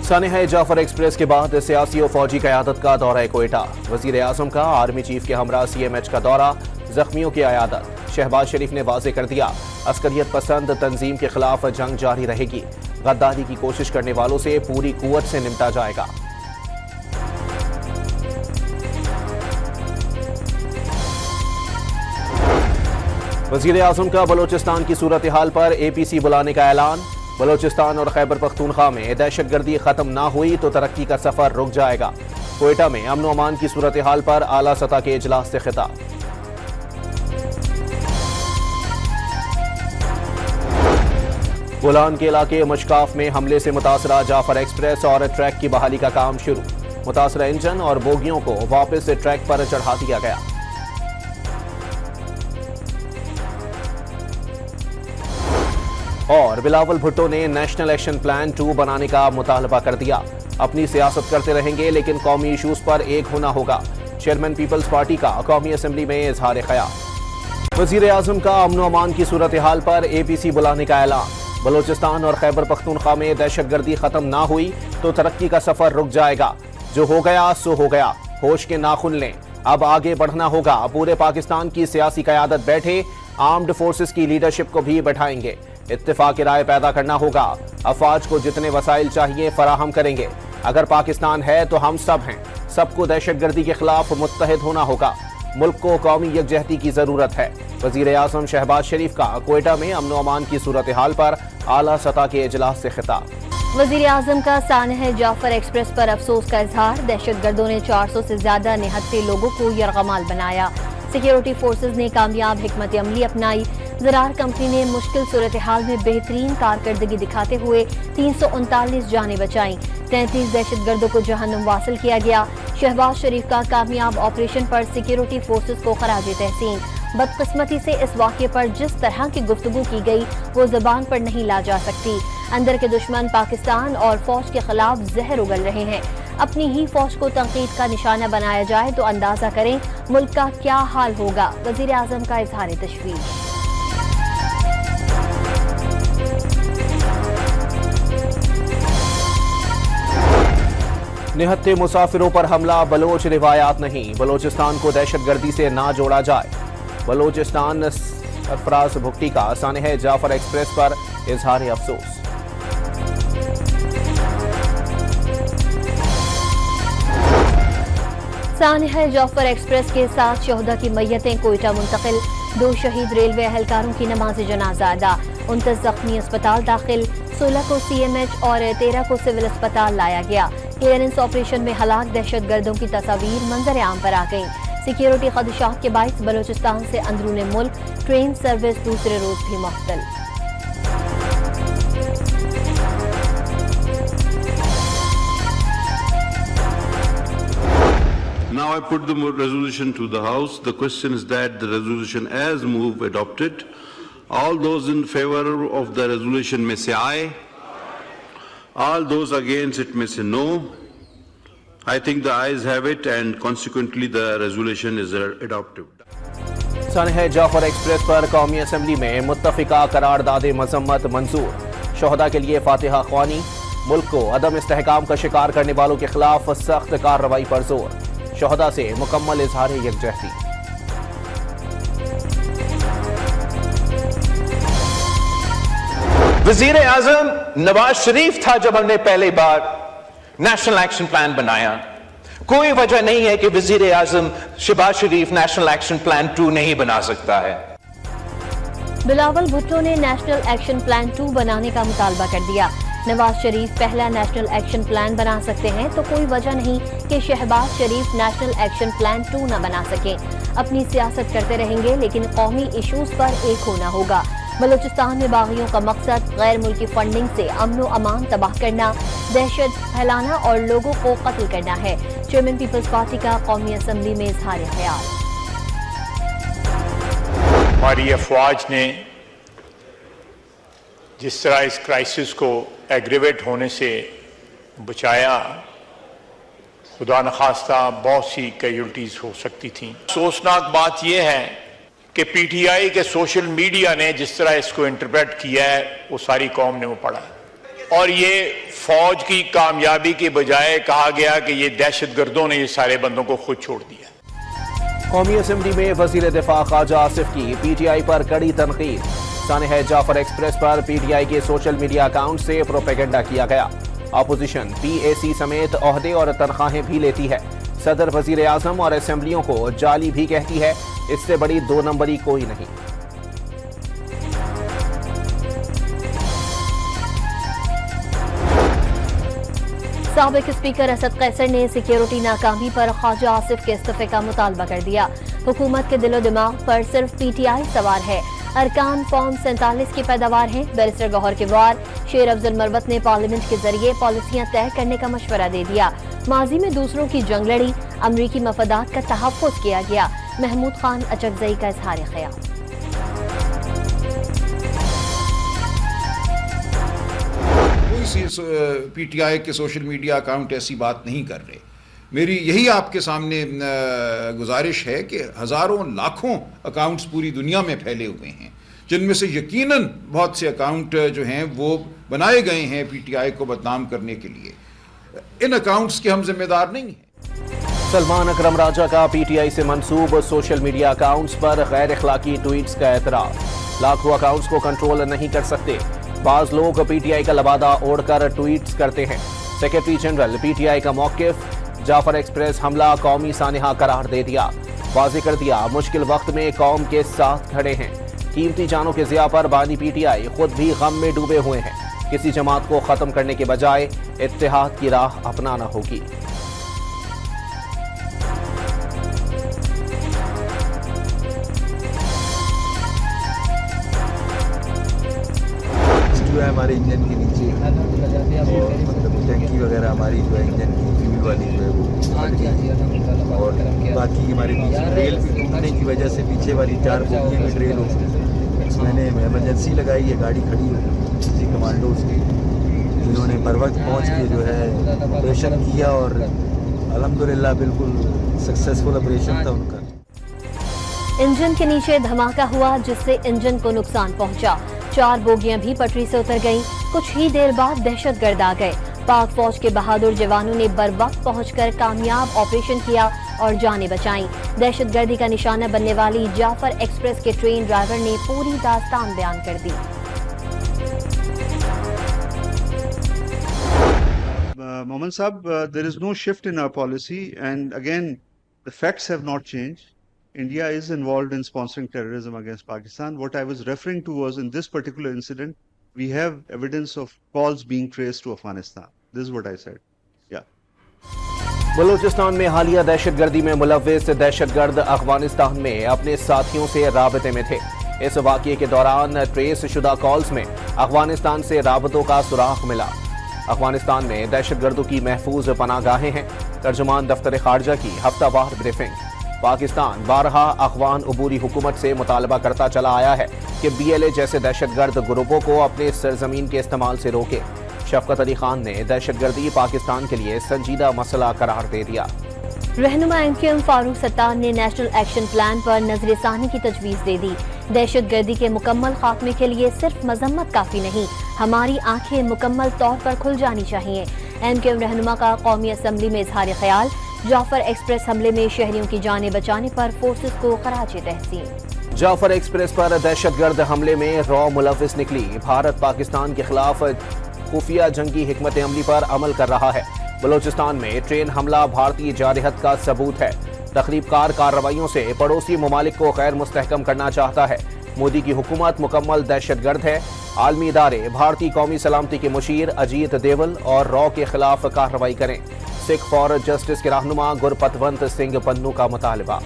सानिह Jaffar express के बाद सियासी और फौजी क़यादत का दौरा कोयटा। वज़ीर आज़म का आर्मी चीफ के हमरा CMH का दौरा, जख्मियों की अयादत। शहबाज शरीफ ने वाज़े कर दिया, अस्करियत पसंद तंजीम के खिलाफ जंग जारी रहेगी। गद्दारी की कोशिश करने वालों से पूरी कुव्वत से निपटा जाएगा। वज़ीर आज़म का बलोचिस्तान की सूरत हाल पर APC बुलाने का ऐलान। बलोचिस्तान और खैबर पख्तूनख्वा में दहशतगर्दी खत्म ना हुई तो तरक्की का सफर रुक जाएगा। कोयटा में अमन अमान की सूरत हाल पर आला सतह के इजलास से खिताब। गोलान के इलाके मशकाफ में हमले से मुतासरा जाफर एक्सप्रेस और ट्रैक की बहाली का काम शुरू। मुतासरा इंजन और बोगियों को वापस से ट्रैक पर चढ़ा दिया गया। और बिलावल भुट्टो ने नेशनल एक्शन प्लान 2 बनाने का मुतालबा कर दिया। अपनी सियासत करते रहेंगे लेकिन कौमी इशूज पर एक होना होगा। चेयरमैन पीपल्स पार्टी का कौमी असम्बली में इजहार ख्याल। वज़ीर आज़म का अमन अमान की सूरत हाल पर APC बुलाने का ऐलान। बलोचिस्तान और खैबर पख्तूनख्वा में दहशतगर्दी खत्म ना हुई तो तरक्की का सफर रुक जाएगा। जो हो गया सो हो गया, होश के नाखुन लें, अब आगे बढ़ना होगा। पूरे पाकिस्तान की सियासी क़यादत बैठे, आर्म्ड फोर्सेस की लीडरशिप को भी बैठाएंगे। इत्तेफाक राय पैदा करना होगा। अफवाज को जितने वसाइल चाहिए फराहम करेंगे। अगर पाकिस्तान है तो हम सब हैं। सबको दहशतगर्दी के खिलाफ मुत्तहिद होना होगा। मुल्क को कौमी यकजहती की जरूरत है। वज़ीर आज़म शहबाज शरीफ का कोयटा में अमन अमान की सूरत हाल पर आला सतह के इजलास से खिताब। वज़ीर आज़म का सानिह जाफर एक्सप्रेस पर अफसोस का इजहार। दहशतगर्दों ने 400 से ज्यादा निहत्थे लोगों को यरगमाल बनाया। सिक्योरिटी फोर्सेज ने कामयाब हिकमत अमली अपनाई। ज़रार कंपनी ने मुश्किल सूरत हाल में बेहतरीन कारकर्दगी दिखाते हुए 339 जानें बचाईं। 33 दहशतगर्दों को जहन्नुम वासिल किया गया। शहबाज शरीफ का कामयाब ऑपरेशन पर सिक्योरिटी फोर्सेज को खराज तहसीन। बदकिस्मती से इस वाक़े पर जिस तरह की गुफ्तगू की गई वो ज़बान पर नहीं ला जा सकती। अंदर के दुश्मन पाकिस्तान और फौज के खिलाफ जहर उगल रहे हैं। अपनी ही फौज को तंकीद का निशाना बनाया जाए तो अंदाजा करें मुल्क का क्या हाल होगा। वज़ीर आज़म का इजहार तशवीश। निहत्थे मुसाफिरों पर हमला बलोच रिवायात नहीं। बलोचिस्तान को दहशतगर्दी से ना जोड़ा जाए। बलोचिस्तान सरफराज भुट्टी का सानिह जाफर एक्सप्रेस पर इजहार अफसोस। सानिह जाफर एक्सप्रेस के 7 शहदा की मैयतें कोयटा मुंतकिल। 2 शहीद रेलवे एहलकारों की नमाज जनाजा अदा। 29 जख्मी अस्पताल दाखिल। 16 को CMH और 13 को सिविल अस्पताल लाया गया। क्लियरेंस ऑपरेशन में हलाक दहशतगर्दों की तस्वीर मंजर आम पर आ गई। सिक्योरिटी खदशात के बाइस बलोचिस्तान से अंदरूनी मुल्क ट्रेन सर्विस दूसरे रोज भी मुअत्तल। Now I put the resolution to the House. The question is that the resolution as moved adopted. All those in favor of the resolution may say aye. All those against it may say no. I think the ayes have it and consequently the resolution is adopted. सानिह Jaffar express पर कौमी assembly में मुत्तफिका करारदाद मजम्मत मंजूर। शोहदा के लिए फातिहा ख्वानी। मुल्क को अदम इस्तेहकाम का शिकार करने वालों के खिलाफ सख्त कार्रवाई पर जोर। शोहदा से मुकम्मल इजहार यकजहती। वजीर आजम नवाज शरीफ था जब हमने पहली बार नेशनल एक्शन प्लान बनाया। कोई वजह नहीं है कि वजीर आजम शहबाज शरीफ नेशनल एक्शन प्लान 2 नहीं बना सकता है। बिलावल भुट्टो ने नेशनल एक्शन प्लान 2 बनाने का मुतालबा कर दिया। नवाज शरीफ पहला नेशनल एक्शन प्लान बना सकते हैं तो कोई वजह नहीं कि शहबाज शरीफ नेशनल एक्शन प्लान 2 न बना सके। अपनी सियासत करते रहेंगे लेकिन कौमी इशूज पर एक होना होगा। बलोचिस्तान में बागियों का मकसद गैर मुल्की फंडिंग से अमन व अमान तबाह करना, दहशत फैलाना और लोगों को कत्ल करना है। चेयरमैन पीपल्स पार्टी का कौमी असम्बली में इजहार ख्याल। हमारी अफवाज ने जिस तरह इस क्राइसिस को एग्रीवेट होने से बचाया, खुदा न खास्ता बहुत सी कैजुअल्टीज हो सकती थी। अफसोसनाक बात यह है कि PTI के सोशल मीडिया ने जिस तरह इसको इंटरप्रेट किया है वो सारी कौम ने वो पढ़ा है اور یہ فوج کی کامیابی کے بجائے کہا گیا کہ یہ دہشت گردوں نے یہ سارے بندوں کو خود چھوڑ دیا. قومی اسمبلی میں وزیر دفاع خواجہ آصف کی پی ٹی آئی پر کڑی تنقید. سانحہ جعفر express per P T I کے سوشل میڈیا اکاؤنٹ سے پروپیگنڈا کیا گیا. اپوزیشن پی اے سی سمیت عہدے اور تنخواہیں بھی لیتی ہے. صدر وزیر اعظم اور اسمبلیوں کو جعلی بھی کہتی ہے. اس سے بڑی 2 نمبری کوئی نہیں. سابق اسپیکر اسد قیصر نے سیکیورٹی ناکامی پر خواجہ آصف کے استعفے کا مطالبہ کر دیا. حکومت کے دل و دماغ پر صرف پی ٹی آئی سوار ہے. ارکان فارم 47 کی پیداوار ہیں. بیرسٹر گوہر کیوار شیر افضل مروت نے پارلیمنٹ کے ذریعے پالیسیاں طے کرنے کا مشورہ دے دیا. ماضی میں دوسروں کی جنگ لڑی، امریکی مفادات کا تحفظ کیا گیا. محمود خان اچکزئی کا اظہار خیال. پی ٹی آئی کے سوشل میڈیا اکاؤنٹ ایسی بات نہیں کر رہے. میری یہی آپ کے سامنے گزارش ہے کہ ہزاروں لاکھوں اکاؤنٹس پوری دنیا میں پھیلے ہوئے ہیں، جن میں سے یقیناً بہت سے اکاؤنٹ جو ہیں وہ بنائے گئے ہیں پی ٹی آئی کو بدنام کرنے کے لیے. ان اکاؤنٹس کے ہم ذمہ دار نہیں ہیں. سلمان اکرم راجہ کا پی ٹی آئی سے منسوب سوشل میڈیا اکاؤنٹس پر غیر اخلاقی ٹویٹس کا اعتراف. لاکھوں اکاؤنٹس کو کنٹرول نہیں کر سکتے. بعض لوگ پی ٹی آئی کا لبادہ اوڑھ کر ٹویٹس کرتے ہیں. Secretary general P T I کا موقف، جعفر ایکسپریس حملہ قومی سانحہ قرار دے دیا. واضح کر دیا مشکل وقت میں قوم کے ساتھ کھڑے ہیں. قیمتی جانوں کے ضیاع پر بانی پی ٹی آئی خود بھی غم میں ڈوبے ہوئے ہیں. کسی جماعت کو ختم کرنے کے بجائے اتحاد کی راہ اپنانا ہوگی. جو ہے ہمارے انجن کے نیچے اور مطلب ٹینکی وغیرہ ہماری جو ہے انجن کی فیول والی جو ہے وہ، اور باقی ہمارے پیچھے ریل بھی ٹوٹنے کی وجہ سے پیچھے والی 4 بوگیاں بھی ڈریل ہو گئی. میں نے ایمرجنسی لگائی ہے، گاڑی کھڑی ہو کسی کمانڈوز کی، جنہوں نے بر وقت پہنچ کے جو ہے آپریشن کیا اور الحمدللہ بالکل سکسیسفل آپریشن تھا ان کا. انجن کے نیچے دھماکہ ہوا جس سے انجن کو نقصان پہنچا. 4 بوگیاں بھی پٹری سے اتر گئیں. کچھ ہی دیر بعد دہشت گرد آ گئے. پاک فوج کے بہادر جوانوں نے بر وقت پہنچ کر کامیاب آپریشن کیا اور جانیں بچائیں. دہشت گردی کا نشانہ بننے والی جعفر ایکسپریس کے ٹرین ڈرائیور نے پوری داستان بیان کر دی. Mohammed Saab, there is no shift in our policy, and again, the facts have not changed. India is involved in sponsoring terrorism against Pakistan. What I was referring to was, in this particular incident, we have evidence of calls being traced to Afghanistan. This is what I said. Yeah. Balochistan میں حالیہ دہشت گردی میں ملوث دہشت گرد افغانستان میں اپنے ساتھیوں سے رابطے میں تھے. اس واقعے کے دوران ٹریس شدہ کالز میں افغانستان سے رابطوں کا سراغ ملا. افغانستان میں دہشت گردوں کی محفوظ پناہ گاہیں ہیں. ترجمان دفتر خارجہ کی ہفتہ وار بریفنگ. پاکستان بارہا افغان عبوری حکومت سے مطالبہ کرتا چلا آیا ہے کہ بی ایل اے جیسے دہشت گرد گروپوں کو اپنے سرزمین کے استعمال سے روکے. شفقت علی خان نے دہشت گردی پاکستان کے لیے سنجیدہ مسئلہ قرار دے دیا. رہنما M Q M Farooq Sattar نے نیشنل ایکشن پلان پر نظر ثانی کی تجویز دے دی. دہشت گردی کے مکمل خاتمے کے لیے صرف مذمت کافی نہیں، ہماری آنکھیں مکمل طور پر کھل جانی چاہیے. ایم کیو ایم رہنما کا قومی اسمبلی میں اظہار خیال. جعفر ایکسپریس حملے میں شہریوں کی جانیں بچانے پر فورسز کو خراج تحسین. جعفر ایکسپریس پر دہشت گرد حملے میں را ملوث نکلی. بھارت پاکستان کے خلاف خفیہ جنگی حکمت عملی پر عمل کر رہا ہے. بلوچستان میں ٹرین حملہ بھارتی جارحیت کا ثبوت ہے. تخریب کار کارروائیوں سے پڑوسی ممالک کو غیر مستحکم کرنا چاہتا ہے. مودی کی حکومت مکمل دہشت گرد ہے. عالمی ادارے بھارتی قومی سلامتی کے مشیر اجیت دیول اور را کے خلاف کارروائی کریں. سکھ فار جسٹس کے رہنما گرپتونت سنگھ پنو کا مطالبہ.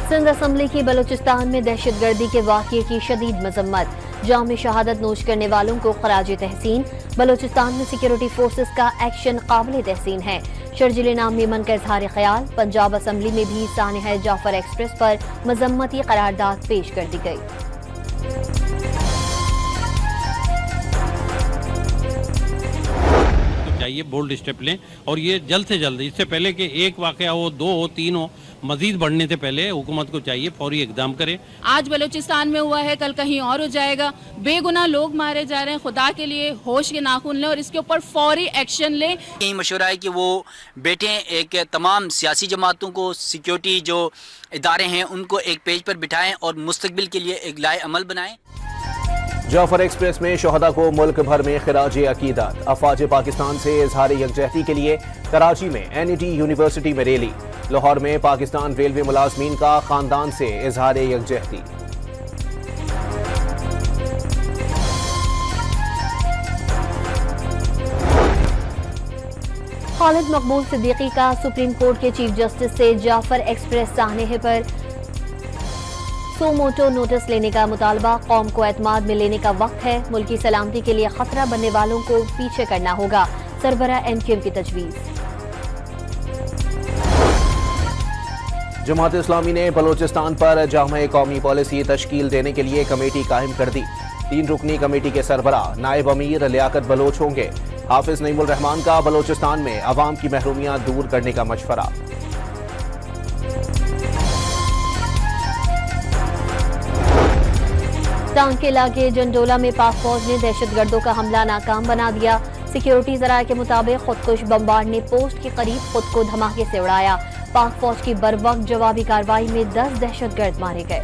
سندھ اسمبلی کی بلوچستان میں دہشت گردی کے واقعے کی شدید مذمت. جام شہادت نوش کرنے والوں کو خراج تحسین. بلوچستان میں سیکیورٹی فورسز کا ایکشن قابل تحسین ہے. شرجیل نام میمن کا اظہار خیال. پنجاب اسمبلی میں بھی سانحہ جعفر ایکسپریس پر مذمتی قرارداد پیش کر دی گئی. چاہیے بولڈ اسٹیپ لیں اور یہ جلد سے جلد، اس سے پہلے کہ ایک واقعہ ہو، 2 ہو، 3 ہو، مزید بڑھنے سے پہلے حکومت کو چاہیے فوری اقدام کرے. آج بلوچستان میں ہوا ہے، کل کہیں اور ہو جائے گا. بے گناہ لوگ مارے جا رہے ہیں. خدا کے لیے ہوش کے ناخن لیں اور اس کے اوپر فوری ایکشن لیں. یہی مشورہ ہے کہ وہ بیٹھیں، ایک تمام سیاسی جماعتوں کو، سیکیورٹی جو ادارے ہیں ان کو ایک پیج پر بٹھائیں اور مستقبل کے لیے ایک لائحہ عمل بنائیں. جعفر ایکسپریس میں شہداء کو ملک بھر میں خراج عقیدت. افواج پاکستان سے اظہار یکجہتی کے لیے کراچی میں NET یونیورسٹی میں ریلی. لاہور میں پاکستان ریلوے ملازمین کا خاندان سے اظہار یکجہتی. خالد مقبول صدیقی کا سپریم کورٹ کے چیف جسٹس سے جعفر ایکسپریس سانحے پر سو موٹو نوٹس لینے کا مطالبہ. قوم کو اعتماد میں لینے کا وقت ہے. ملکی سلامتی کے لیے خطرہ بننے والوں کو پیچھے کرنا ہوگا. سربراہ MQM کی تجویز. جماعت اسلامی نے بلوچستان پر جامع قومی پالیسی تشکیل دینے کے لیے کمیٹی قائم کر دی. 3 رکنی کمیٹی کے سربراہ نائب امیر لیاقت بلوچ ہوں گے. حافظ نعیم الرحمان کا بلوچستان میں عوام کی محرومیاں دور کرنے کا مشورہ. ٹانگ کے علاقے جنڈولا میں پاک فوج نے دہشت گردوں کا حملہ ناکام بنا دیا. سیکیورٹی ذرائع کے مطابق خودکش بمبارڈ نے پوسٹ کے قریب خود کو دھماکے سے اڑایا. پاک فوج کی بروقت جوابی کارروائی میں 10 دہشت گرد مارے گئے.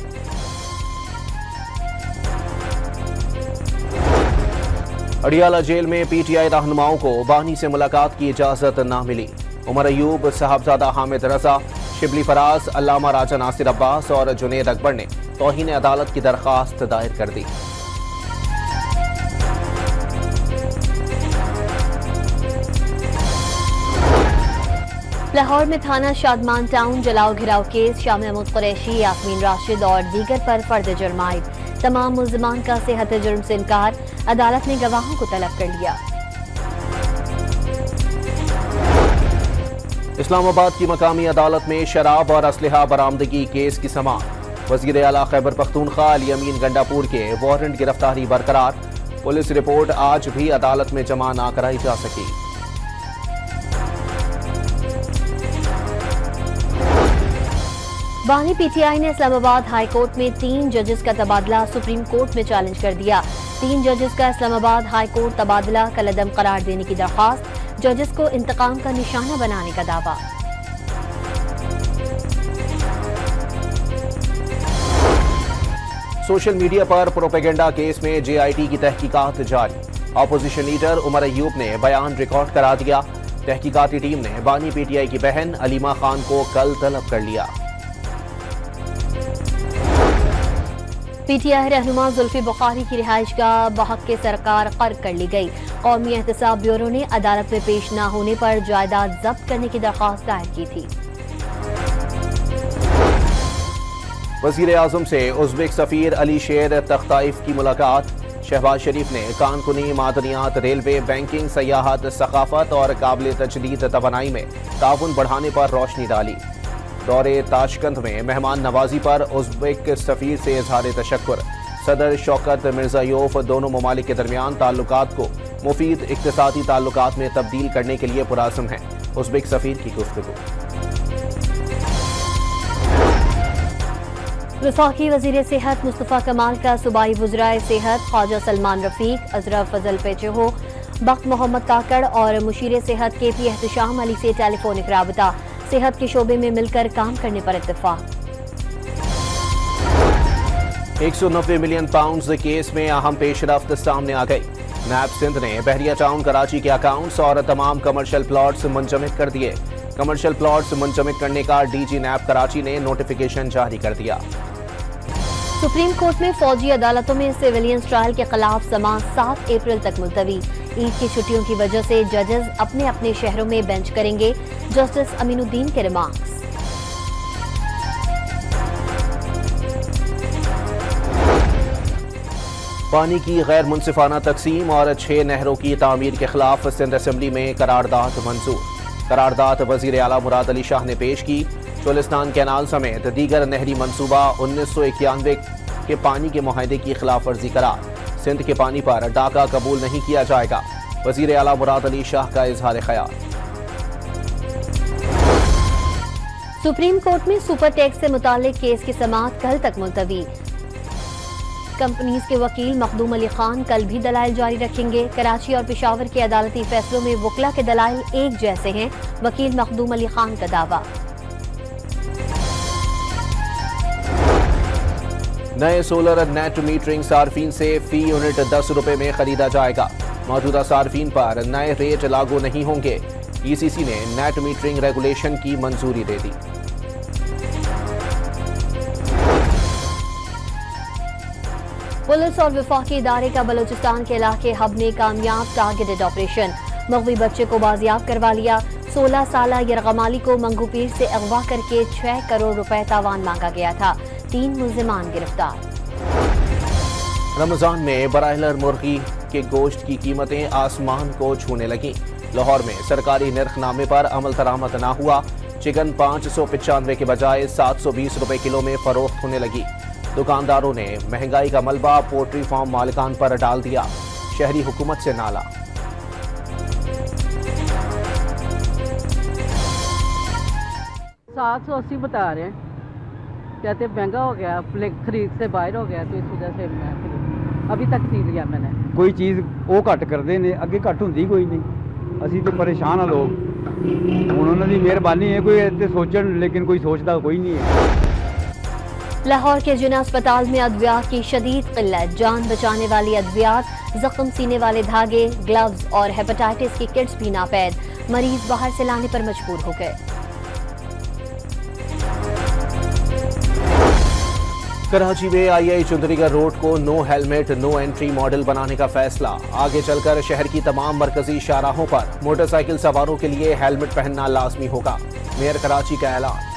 اڈیالہ جیل میں PTI رہنماؤں کو بانی سے ملاقات کی اجازت نہ ملی. عمر ایوب، صاحبزادہ حامد رضا، شبلی فراز، علامہ راجہ ناصر عباس اور جنید اکبر نے توہین عدالت کی درخواست دائر کر دی. لاہور میں تھانہ شادمان ٹاؤن جلاؤ گھراؤ کیس. شاہ محمود قریشی، یاسمین راشد اور دیگر پر فرد جرم عائد. تمام ملزمان کا صحت جرم سے انکار. عدالت نے گواہوں کو طلب کر لیا. اسلام آباد کی مقامی عدالت میں شراب اور اسلحہ برآمدگی کیس کی سماعت. وزیر اعلیٰ خیبر پختونخوا علی امین گنڈاپور کے وارنٹ گرفتاری برقرار. پولیس رپورٹ آج بھی عدالت میں جمع نہ کرائی جا سکی. بانی PTI نے اسلام آباد ہائی کورٹ میں 3 ججز کا تبادلہ سپریم کورٹ میں چیلنج کر دیا. 3 ججز کا اسلام آباد ہائی کورٹ تبادلہ کالعدم قرار دینے کی درخواست. ججز کو انتقام کا نشانہ بنانے کا دعویٰ. سوشل میڈیا پر پروپیگنڈا کیس میں JIT کی تحقیقات جاری. اپوزیشن لیڈر عمر ایوب نے بیان ریکارڈ کرا دیا. تحقیقاتی ٹیم نے بانی PTI کی بہن علیمہ خان کو کل طلب کر لیا. PTI رہنما زلفی بخاری کی رہائش گاہ بحق کے سرکار قرق کر لی گئی. قومی احتساب بیورو نے عدالت میں پیش نہ ہونے پر جائیداد ضبط کرنے کی درخواست دائر کی تھی. وزیر اعظم سے ازبک سفیر علی شیر تختائف کی ملاقات. شہباز شریف نے کان کنی، معدنیات، ریلوے، بینکنگ، سیاحت، ثقافت اور قابل تجدید توانائی میں تعاون بڑھانے پر روشنی ڈالی. دورے تاشقند میں مہمان نوازی پر ازبک سفیر سے اظہار تشکر. صدر شوکت مرزایوف دونوں ممالک کے درمیان تعلقات کو مفید اقتصادی تعلقات میں تبدیل کرنے کے لیے پرعزم ہیں. ازبک سفیر کی گفتگو. وفاقی وزیر صحت مصطفیٰ کمال کا صوبائی وزرائے صحت خواجہ سلمان رفیق، ازرف فضل پیچہو، بخت محمد کاکڑ اور مشیر صحت KP احتشام علی سے ٹیلی فونک رابطہ. صحت کے شعبے میں مل کر کام کرنے پر اتفاق. 190 ملین پاؤنڈز کیس میں اہم پیش رفت سامنے آ گئی. نیب سندھ نے بحریہ ٹاؤن کراچی کے اکاؤنٹس اور تمام کمرشل پلاٹس منجمد کر دیے. کمرشل پلاٹس منجمد کرنے کا DG نیب کراچی نے نوٹیفیکیشن جاری کر دیا. سپریم کورٹ میں فوجی عدالتوں میں سیویلینز ٹرائل کے خلاف سماعت 7 اپریل تک ملتوی. عید کی چھٹیوں کی وجہ سے ججز اپنے اپنے شہروں میں بینچ کریں گے. جسٹس امین الدین کے ریمارکس. پانی کی غیر منصفانہ تقسیم اور 6 نہروں کی تعمیر کے خلاف سندھ اسمبلی میں قرارداد منظور. قرارداد وزیر اعلیٰ مراد علی شاہ نے پیش کی. چولستان کینال سمیت دیگر نہری منصوبہ 1991 کے پانی کے معاہدے کی خلاف ورزی قرار. سندھ کے پانی پر ڈاکہ قبول نہیں کیا جائے گا. वजीर आला मुराद अली शाह का इजहार ख्याल। सुप्रीम कोर्ट में सुपर टैक्स से मुताल्लिक केस की समाअत कल तक मुलतवी। कंपनीज के वकील मखदूम अली खान कल भी दलाइल जारी रखेंगे। कराची और पेशावर के अदालती फैसलों में वकला के दलाइल एक जैसे हैं, वकील मखदूम अली खान का दावा। नए सोलर नेट मीटरिंग सार्फिन से फी यूनिट 10 रुपए में खरीदा जाएगा। मौजूदा सार्फिन पर नए रेट लागू नहीं होंगे। ईसीसी ने नेट मीटरिंग रेगुलेशन की मंजूरी दे दी। पुलिस और वफाकी इदारे का बलूचिस्तान के इलाके हब में कामयाब टारगेटेड ऑपरेशन। मगवी बच्चे को बाजियाब करवा लिया। 16 साला यरगमाली को मंगूपीर से अगवा करके 6 करोड़ रुपए तावान मांगा गया था। 3 मुल्जिमान गिरफ्तार। रमजान में ब्रायलर मुर्गी के गोश्त की कीमतें आसमान को छूने लगी। लाहौर में सरकारी निर्खनामे पर अमल दरामद न हुआ। चिकन 595 के बजाय 720 रुपए किलो में फरोख्त होने लगी। दुकानदारों ने महंगाई का मलबा पोल्ट्री फार्म मालिकान पर डाल दिया। शहरी हुकूमत से नाला। 780 बता रहे हैं, कहते महंगा हो गया, खरीद से बाहर हो गया, तो इस वजह से मैं अभी तक नहीं लिया मैंने। कोई चीज़ वो घट करते ने, अगे घट होंदी कोई नहीं। असी तो परेशान हाँ लोग। हुण उन्हां दी मेहरबानी है, कोई इत्थे सोचण, लेकिन कोई सोचता कोई नहीं है। लाहौर के जिना अस्पताल में अद्वियात की शदीद किल्लत। जान बचाने वाली अद्वियात, जख्म सीने वाले धागे, ग्लव्स और हेपेटाइटिस की किट्स भी नापैद। मरीज बाहर से लाने पर मजबूर हो गए। कराची में आई चुंदरीगढ़ रोड को no helmet no entry model बनाने का फैसला। आगे चलकर शहर की तमाम मरकजी शाहराहों पर मोटरसाइकिल सवारों के लिए हेलमेट पहनना लाजमी होगा। मेयर कराची का ऐलान।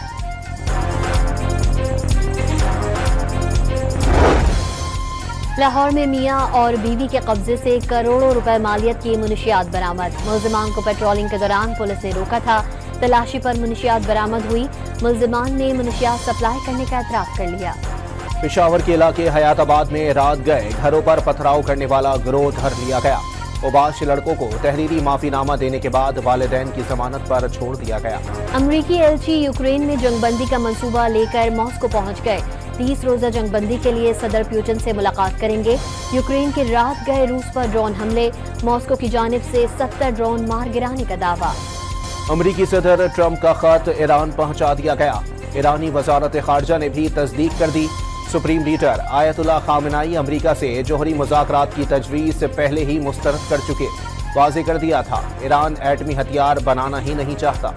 लाहौर में मियां और बीवी के कब्जे से करोड़ों रुपए मालियत की मुनशियात बरामद। मुल्जिमान को पेट्रोलिंग के दौरान पुलिस ने रोका था। तलाशी पर मुनशियात बरामद हुई। मुल्जिमान ने मुनशियात सप्लाई करने का एतराफ कर लिया। पेशावर के इलाके हयाताबाद में रात गए घरों पर पथराव करने वाला गिरोह धर लिया गया। उबाश लड़कों को तहरीरी माफीनामा देने के बाद वालिदैन की जमानत पर छोड़ दिया गया। अमरीकी एलची यूक्रेन में जंगबंदी का मंसूबा लेकर मॉस्को पहुंच गए। 30 रोजा जंगबंदी के लिए सदर प्यूटन से मुलाकात करेंगे। यूक्रेन के रात गए रूस पर ड्रोन हमले। मॉस्को की जानिब से 70 ड्रोन मार गिराने का दावा। अमरीकी सदर ट्रंप का खत ईरान पहुंचा दिया गया। ईरानी वजारत खारजा ने भी तस्दीक कर दी। सुप्रीम लीडर आयतुल्लाह खामेनी अमरीका से जोहरी मुज़ाकरात की तजवीज़ से पहले ही मुस्तरद कर चुके। वाज़े कर दिया था ईरान एटमी हथियार बनाना ही नहीं चाहता।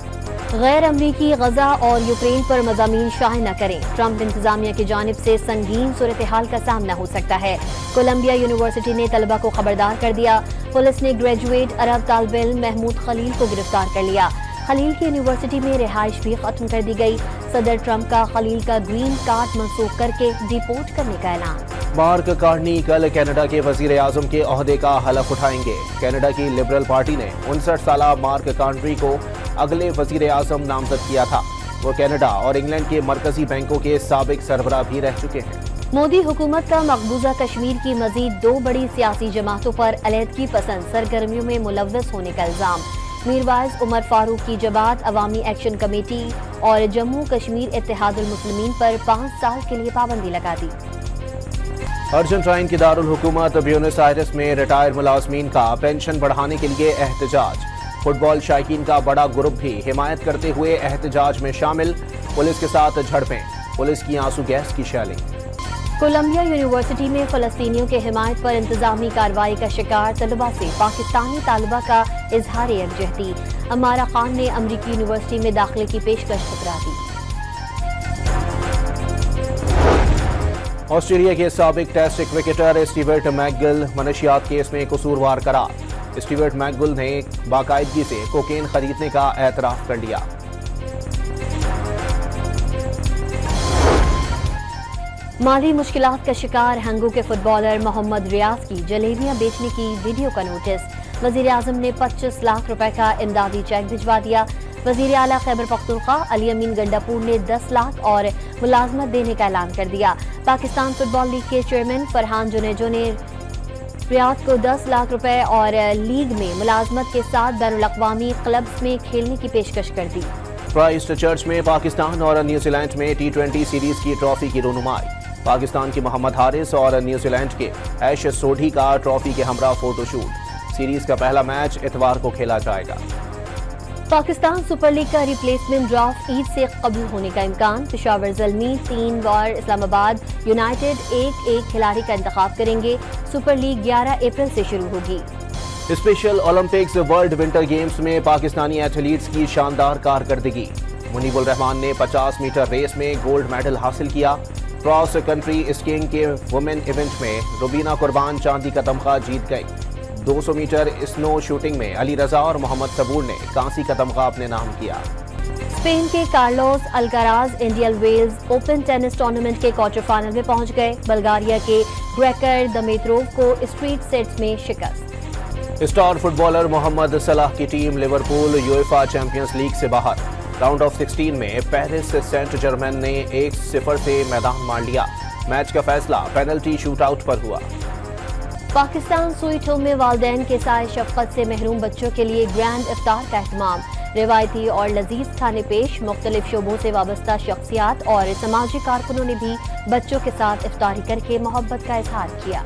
गैर अमरीकी गजा और यूक्रेन पर मज़ामीन शाये न करें। ट्रंप इंतजामिया की जानिब से संगीन सूरत हाल का सामना हो सकता है। कोलंबिया यूनिवर्सिटी ने तलबा को खबरदार कर दिया। पुलिस ने ग्रेजुएट अरब तालिब इल्म महमूद खलील को गिरफ्तार कर लिया। खलील की यूनिवर्सिटी में रिहाइश भी खत्म कर दी गई। सदर ट्रंप का खलील का ग्रीन कार्ड मंसूख करके डिपोर्ट करने का ऐलान। मार्क कार्नी कल कनाडा के वजीर आजम के ओहदे का हलफ उठाएंगे। कनाडा की लिबरल पार्टी ने 59 साला मार्क कार्नी को अगले वजीर आजम नामजद किया था। वो कनाडा और इंग्लैंड के मरकजी बैंकों के साबिक सरबराह भी रह चुके हैं। मोदी हुकूमत का मकबूजा कश्मीर की मजीद 2 बड़ी सियासी जमातों पर अलहदगी पसंद सरगर्मियों में मुलव्वस होने का इल्जाम। मीरवाइज उमर फारूक की जमात अवामी एक्शन कमेटी और जम्मू कश्मीर इत्तेहादुल मुस्लिमीन पर 5 साल के लिए पाबंदी लगा दी। अर्जेंटाइन की दारुल हुकूमत ब्यूनस आयर्स में रिटायर्ड मुलाजमीन का पेंशन बढ़ाने के लिए एहतजाज। फुटबॉल शायकीन का बड़ा ग्रुप भी हिमायत करते हुए एहतजाज में शामिल। पुलिस के साथ झड़पें, पुलिस की आंसू गैस की शैलिंग। कोलंबिया यूनिवर्सिटी में फलस्तीनियों के हिमायत पर इंतजामी कार्रवाई का शिकार तलबा से पाकिस्तानी तालिबा का इजहार यकजहती। अमारा खान ने अमरीकी यूनिवर्सिटी में दाखिले की पेशकश ठुकरा दी। ऑस्ट्रेलिया के साबिक टेस्ट क्रिकेटर स्टीवर्ट मैकगिल मनशियात केस में कसूरवार करार। स्टीवर्ट मैकगिल ने बाकायदगी से कोकेन खरीदने का एतराफ कर लिया। माली मुश्किलात का शिकार हंगू के फुटबॉलर मोहम्मद रियाज की जलेबियां बेचने की वीडियो का नोटिस। वजीर आजम ने 25 लाख रुपए का इमदादी चेक भिजवा दिया। वजीर आला खैबर पख्तूनख्वा अली अमीन गंडापुर ने 10 लाख और मुलाजमत देने का ऐलान कर दिया। पाकिस्तान फुटबॉल लीग के चेयरमैन फरहान जुनेजो ने रियाद को 10 लाख रुपए और लीग में मुलाजमत के साथ बैनुल-अक़वामी क्लब्स में खेलने की पेशकश कर दी। क्राइस्ट चर्च में पाकिस्तान और न्यूजीलैंड में T20 सीरीज की ट्रॉफी की रोनुमाई। पाकिस्तान की मोहम्मद हारिस और न्यूजीलैंड के ऐश सोढ़ी का ट्रॉफी के हमरा फोटोशूट। सीरीज का पहला मैच इतवार को खेला जाएगा। पाकिस्तान सुपर लीग का रिप्लेसमेंट ड्राफ्ट ईद से कबल होने का इम्कान। पेशावर ज़ल्मी 3 और इस्लामाबाद यूनाइटेड एक खिलाड़ी का इंतखाब करेंगे। सुपर लीग 11 अप्रैल से शुरू होगी। Special Olympics world winter games में पाकिस्तानी एथलीट्स की शानदार कारकर्दगी। मुनीबुल रहमान ने 50 मीटर रेस में गोल्ड मेडल हासिल किया। क्रॉस कंट्री स्कीइंग के वुमेन इवेंट में रुबीना कुर्बान चांदी का तमगा जीत गई। 200 मीटर स्नो शूटिंग में अली रजा और मोहम्मद सबूर ने कांसी का तमगा अपने नाम किया। स्पेन के Carlos Alcaraz Indian Wells Open tennis tournament के क्वार्टर फाइनल में पहुंच गए। बल्गारिया के ग्रेकर दमेत्रोव को स्ट्रीट सेट्स में शिकस्त। स्टार फुटबॉलर मोहम्मद सलाह की team Liverpool UEFA champions league से बाहर। राउंड ऑफ 16 में पेरिस सेंट जर्मेन ने 1-0 से मैदान मार लिया। मैच का फैसला पेनल्टी शूटआउट पर हुआ। पाकिस्तान स्वीट होम में वालिदैन के साए शफकत से महरूम बच्चों के लिए ग्रैंड इफ्तार का एहतमाम। रिवायती और लजीज खाने पेश। मुख्तलिफ शोबों से वाबस्ता शख्सियात और समाजी कारकुनों ने भी बच्चों के साथ इफ्तारी करके मोहब्बत का इजहार किया।